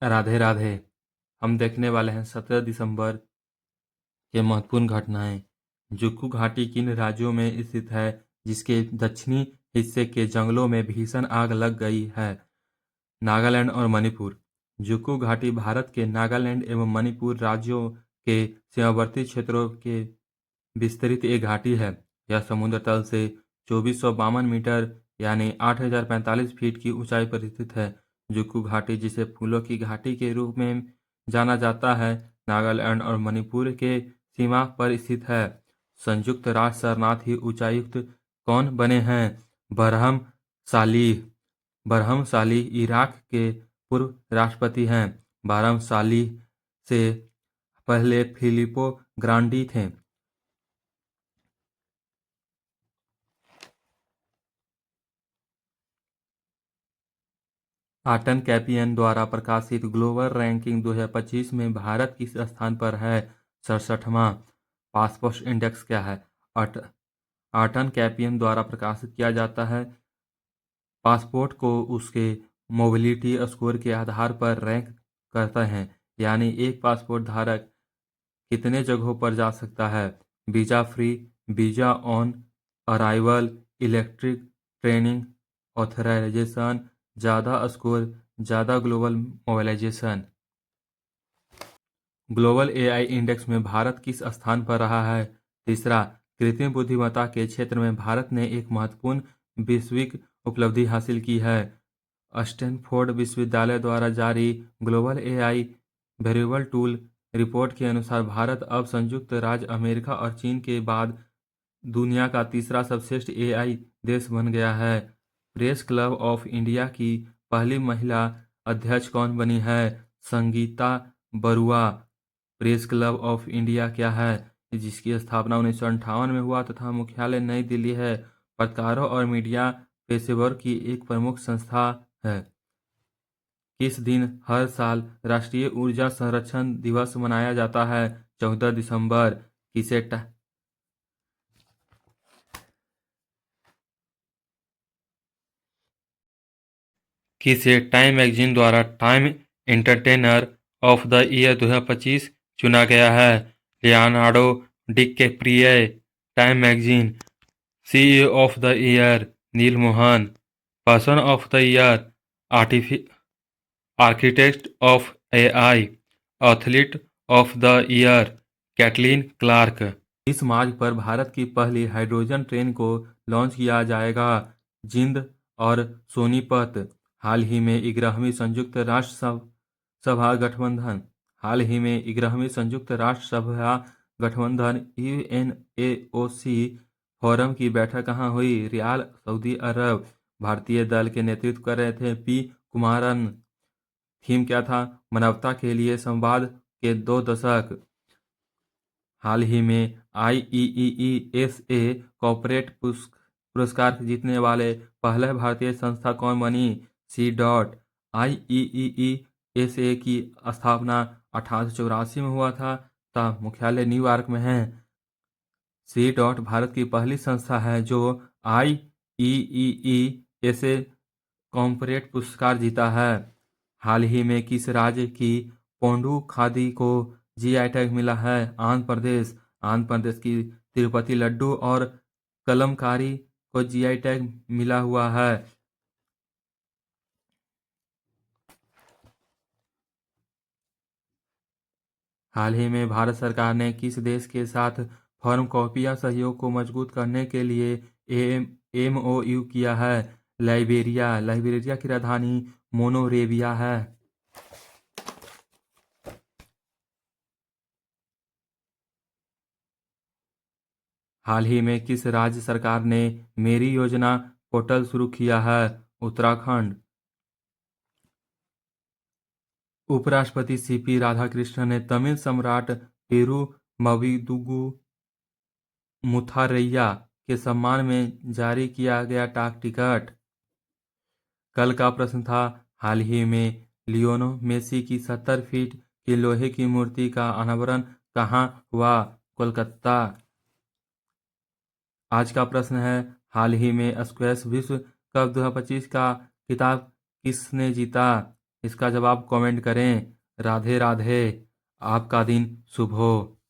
राधे राधे। हम देखने वाले हैं 17 दिसंबर के महत्वपूर्ण घटनाएं। जुक्कू घाटी किन राज्यों में स्थित है जिसके दक्षिणी हिस्से के जंगलों में भीषण आग लग गई है? नागालैंड और मणिपुर। जुक्कू घाटी भारत के नागालैंड एवं मणिपुर राज्यों के सीमावर्ती क्षेत्रों के विस्तृत एक घाटी है। यह समुद्र तल से 2452 मीटर यानी 8045 फीट की ऊंचाई पर स्थित है। जुक्कू घाटी, जिसे फूलों की घाटी के रूप में जाना जाता है, नागालैंड और मणिपुर के सीमा पर स्थित है। संयुक्त राष्ट्र शरणार्थी उच्चायुक्त कौन बने हैं? बरहम सालीह। बरहम सालीह इराक के पूर्व राष्ट्रपति हैं। बरहम सालीह से पहले फिलिपो ग्रांडी थे। आटन कैपियन द्वारा प्रकाशित ग्लोबल रैंकिंग 2025 में भारत किस स्थान पर है? 67वां। पासपोर्ट इंडेक्स क्या है? आटन कैपियन द्वारा प्रकाशित किया जाता है। पासपोर्ट को उसके मोबिलिटी स्कोर के आधार पर रैंक करते हैं, यानी एक पासपोर्ट धारक कितने जगहों पर जा सकता है। Visa free, visa on arrival, electric training authorisation, ज़्यादा स्कोर, ज़्यादा global mobilisation. Global AI index में भारत किस स्थान पर रहा है? तीसरा। कृत्रिम बुद्धिमत्ता के क्षेत्र में भारत ने एक महत्वपूर्ण वैश्विक उपलब्धि हासिल की है। स्टैनफोर्ड विश्वविद्यालय द्वारा जारी global AI variable tool report के अनुसार भारत अब संयुक्त राज्य अमेरिका और चीन के बाद दुनिया का तीसरा सर्वश्रेष्ठ एआई देश बन गया है। प्रेस क्लब ऑफ इंडिया की पहली महिला अध्यक्ष कौन बनी है? Sangeeta Barua. Press club of India क्या है? जिसकी स्थापना 1958 में हुआ तथा मुख्यालय नई दिल्ली है। पत्रकारों और मीडिया पेशेवर की एक प्रमुख संस्था है। किस दिन हर साल राष्ट्रीय ऊर्जा संरक्षण दिवस मनाया जाता है? 14 दिसंबर। किसे किसे टाइम मैगजीन द्वारा Time entertainer of the year 2025 चुना गया है? Leonardo DiCaprio. Time magazine. CEO of the year Neel Mohan. Person of the year architect of AI. Athlete of the year Caitlin Clark. इस मार्ग पर भारत की पहली हाइड्रोजन ट्रेन को लॉन्च किया जाएगा? जिंद और सोनीपत। हाल ही में 11वीं संयुक्त राष्ट्र सभा गठबंधन हाल ही में 11वीं संयुक्त राष्ट्र सभा गठबंधन यूएनएओसी फोरम की बैठक कहाँ हुई? रियाद, सऊदी अरब। भारतीय दल के नेतृत्व कर रहे थे पी कुमारन। थीम क्या था? मानवता के लिए संवाद के 2 दशक। हाल ही में IEEE कॉर्पोरेट पुरस्कार जीतने वाले पहले भारतीय संस्था कौन बनी? C dot. IEEE की स्थापना 1884 में हुआ था मुख्यालय न्यूयॉर्क में है। सी डॉट भारत की पहली संस्था है जो IEEE कॉर्पोरेट पुरस्कार जीता है। हाल ही में किस राज्य की पोंडू खादी को जीआई टैग मिला है? आंध्र प्रदेश। आंध्र प्रदेश की तिरुपति लड्डू और कलमकारी को जीआई टैग मिला हुआ है। हाल ही में भारत सरकार ने किस देश के साथ फार्माकोपिया सहयोग को मजबूत करने के लिए MOU किया है? लाइबेरिया। लाइबेरिया की राजधानी मोनोरेविया है। हाल ही में किस राज्य सरकार ने मेरी योजना पोर्टल शुरू किया है? उत्तराखंड। उपराष्ट्रपति CP राधाकृष्णन ने तमिल सम्राट पेरुमविदुगु मुथारैया के सम्मान में जारी किया गया डाक टिकट। कल का प्रश्न था, हाल ही में लियोनो मेसी की 70 फीट की लोहे की मूर्ति का अनावरण कहाँ हुआ? कोलकाता। आज का प्रश्न है, हाल ही में स्क्वैश विश्व कप 2025 का खिताब किसने जीता? इसका जवाब कमेंट करें। राधे राधे। आपका दिन शुभ हो।